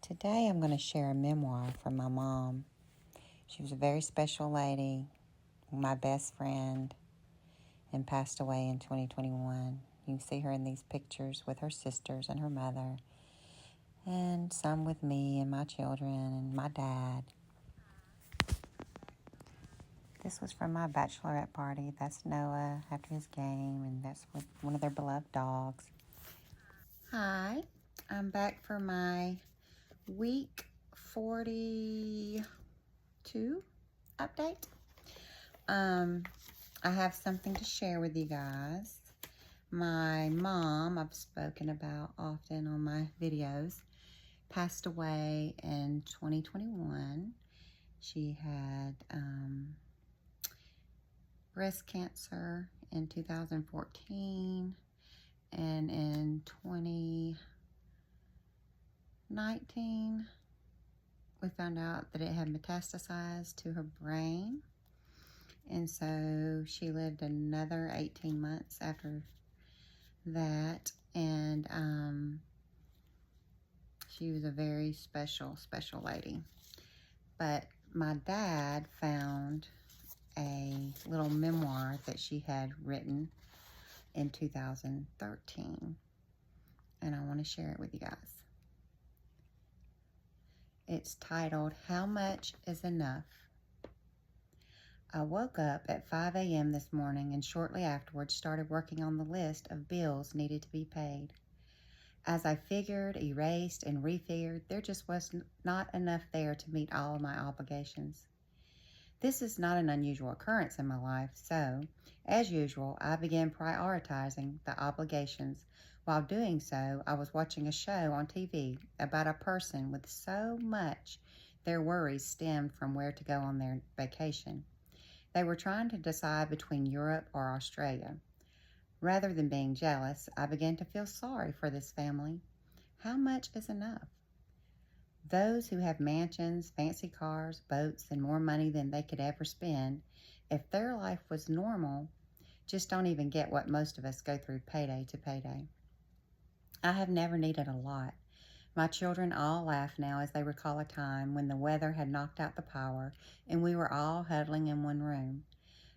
Today I'm going to share a memoir from my mom. She was a very special lady, my best friend, and passed away in 2021. You can see her in these pictures with her sisters and her mother, and some with me and my children and my dad. This was from my bachelorette party. That's Noah after his game, and that's with one of their beloved dogs. Hi, I'm back for my week 42 update. I have something to share with you guys. My mom, I've spoken about often on my videos, passed away in 2021. She had breast cancer in 2014, and in 2019 we found out that it had metastasized to her brain, and so she lived another 18 months after that. And she was a very special lady. But my dad found a little memoir that she had written in 2013, and I want to share it with you guys. It's titled, How Much is Enough? I woke up at 5 a.m. this morning and shortly afterwards started working on the list of bills needed to be paid. As I figured, erased, and refigured, there just was not enough there to meet all of my obligations. This is not an unusual occurrence in my life, so, as usual, I began prioritizing the obligations. While doing so, I was watching a show on TV about a person with so much their worries stemmed from where to go on their vacation. They were trying to decide between Europe or Australia. Rather than being jealous, I began to feel sorry for this family. How much is enough? Those who have mansions, fancy cars, boats, and more money than they could ever spend, if their life was normal, just don't even get what most of us go through payday to payday. I have never needed a lot. My children all laugh now as they recall a time when the weather had knocked out the power and we were all huddling in one room.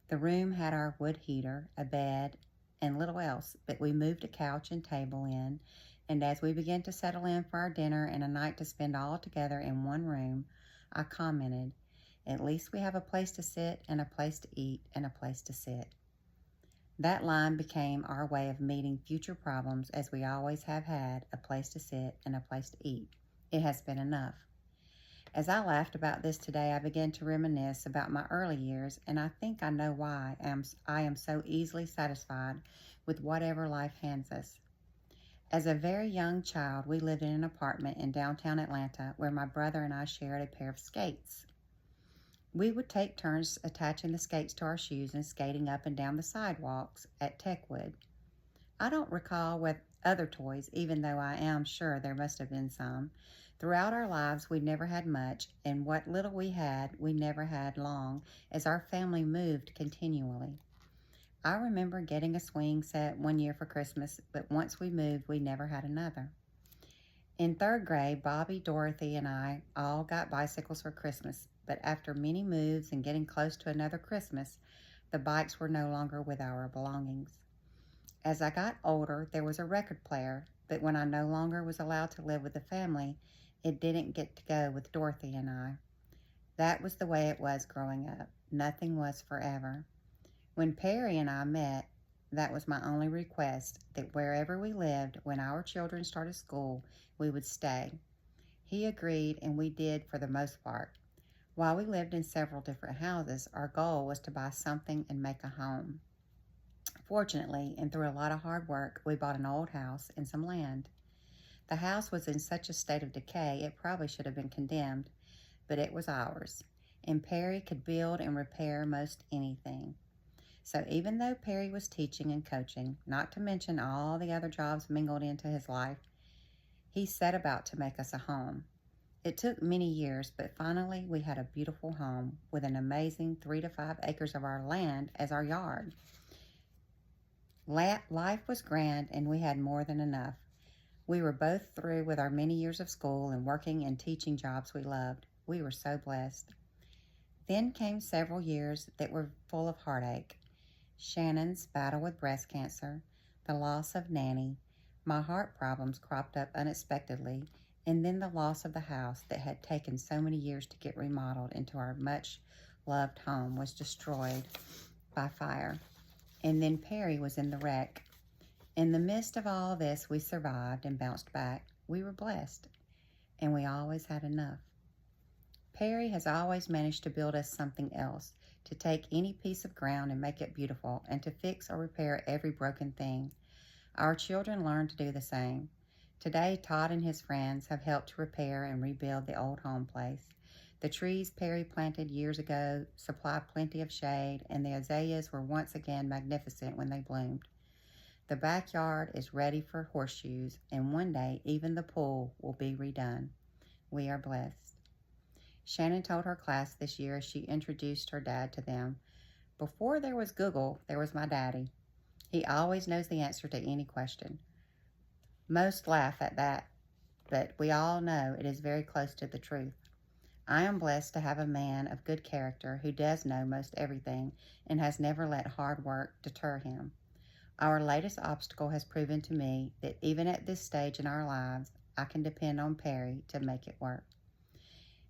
The room had our wood heater, a bed, and little else, but we moved a couch and table in, and as we began to settle in for our dinner and a night to spend all together in one room, I commented, at least we have a place to sit and a place to eat and a place to sit. That line became our way of meeting future problems, as we always have had a place to sit and a place to eat. It has been enough. As I laughed about this today, I began to reminisce about my early years, and I think I know why I am so easily satisfied with whatever life hands us. As a very young child, we lived in an apartment in downtown Atlanta where my brother and I shared a pair of skates. We would take turns attaching the skates to our shoes and skating up and down the sidewalks at Techwood. I don't recall with other toys, even though I am sure there must have been some. Throughout our lives, we never had much, and what little we had, we never had long, as our family moved continually. I remember getting a swing set one year for Christmas, but once we moved, we never had another. In third grade, Bobby, Dorothy, and I all got bicycles for Christmas, but after many moves and getting close to another Christmas, the bikes were no longer with our belongings. As I got older, there was a record player, but when I no longer was allowed to live with the family, it didn't get to go with Dorothy and I. That was the way it was growing up. Nothing was forever. When Perry and I met, that was my only request, that wherever we lived, when our children started school, we would stay. He agreed, and we did for the most part. While we lived in several different houses, our goal was to buy something and make a home. Fortunately, and through a lot of hard work, we bought an old house and some land. The house was in such a state of decay, it probably should have been condemned, but it was ours, and Perry could build and repair most anything. So even though Perry was teaching and coaching, not to mention all the other jobs mingled into his life, he set about to make us a home. It took many years, but finally we had a beautiful home with an amazing 3 to 5 acres of our land as our yard. Life was grand, and we had more than enough. We were both through with our many years of school and working and teaching jobs we loved. We were so blessed. Then came several years that were full of heartache. Shannon's battle with breast cancer, the loss of Nanny, my heart problems cropped up unexpectedly, and then the loss of the house that had taken so many years to get remodeled into our much-loved home was destroyed by fire. And then Perry was in the wreck. In the midst of all this, we survived and bounced back. We were blessed, and we always had enough. Perry has always managed to build us something else, to take any piece of ground and make it beautiful, and to fix or repair every broken thing. Our children learned to do the same. Today, Todd and his friends have helped to repair and rebuild the old home place. The trees Perry planted years ago supply plenty of shade, and the azaleas were once again magnificent when they bloomed. The backyard is ready for horseshoes, and one day even the pool will be redone. We are blessed. Shannon told her class this year as she introduced her dad to them, "Before there was Google, there was my daddy. He always knows the answer to any question." Most laugh at that, but we all know it is very close to the truth. I am blessed to have a man of good character who does know most everything and has never let hard work deter him. Our latest obstacle has proven to me that even at this stage in our lives, I can depend on Perry to make it work.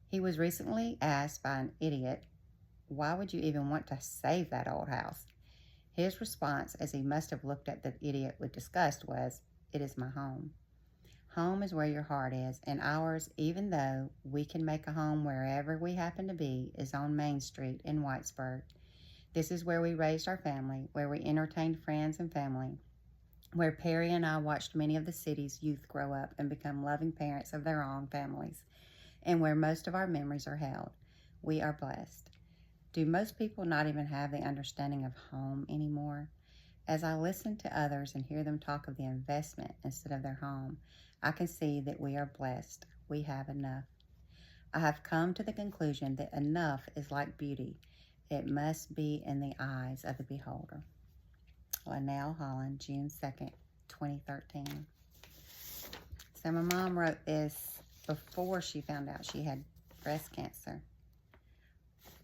He was recently asked by an idiot, "Why would you even want to save that old house?" His response, as he must have looked at the idiot with disgust, was, "It is my home." Home is where your heart is, and ours, even though we can make a home wherever we happen to be, is on Main Street in Whitesburg. This is where we raised our family, where we entertained friends and family, where Perry and I watched many of the city's youth grow up and become loving parents of their own families, and where most of our memories are held. We are blessed. Do most people not even have the understanding of home anymore? As I listen to others and hear them talk of the investment instead of their home, I can see that we are blessed. We have enough. I have come to the conclusion that enough is like beauty. It must be in the eyes of the beholder. Linnell Holland, June 2nd, 2013. So my mom wrote this before she found out she had breast cancer.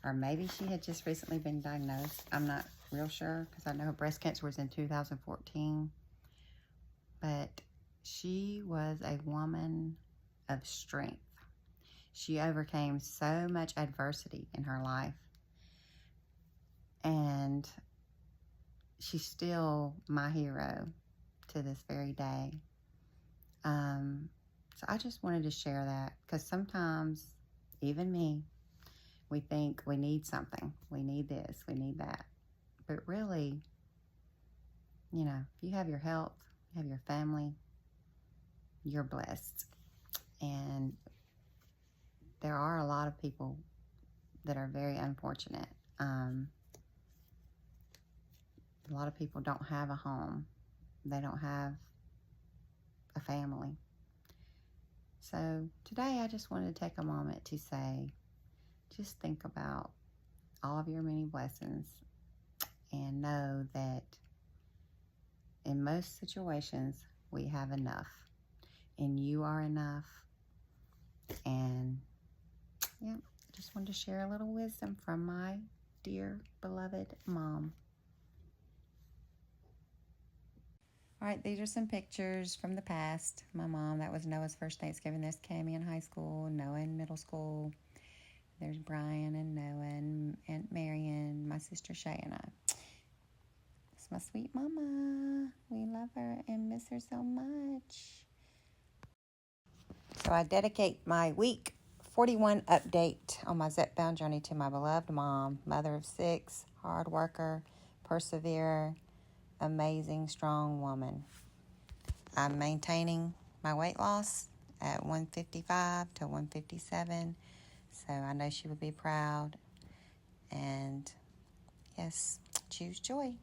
Or maybe she had just recently been diagnosed. I'm not real sure because I know her breast cancer was in 2014. But she was a woman of strength. She overcame so much adversity in her life. And she's still my hero to this very day. So I just wanted to share that because sometimes, even me, we think we need something. We need this, we need that. But really, you know, if you have your health, you have your family, you're blessed. And there are a lot of people that are very unfortunate. A lot of people don't have a home. They don't have a family. So today I just wanted to take a moment to say, just think about all of your many blessings and know that in most situations we have enough and you are enough. And yeah, just wanted to share a little wisdom from my dear beloved mom. All right, these are some pictures from the past. My mom, that was Noah's first Thanksgiving. There's Cammie in high school, Noah in middle school. There's Brian and Noah and Aunt Marion, my sister Shay and I. It's my sweet mama. We love her and miss her so much. So I dedicate my week 41 update on my Zepbound journey to my beloved mom, mother of 6, hard worker, perseverer, amazing, strong woman. I'm maintaining my weight loss at 155 to 157, so I know she would be proud. And yes, choose joy.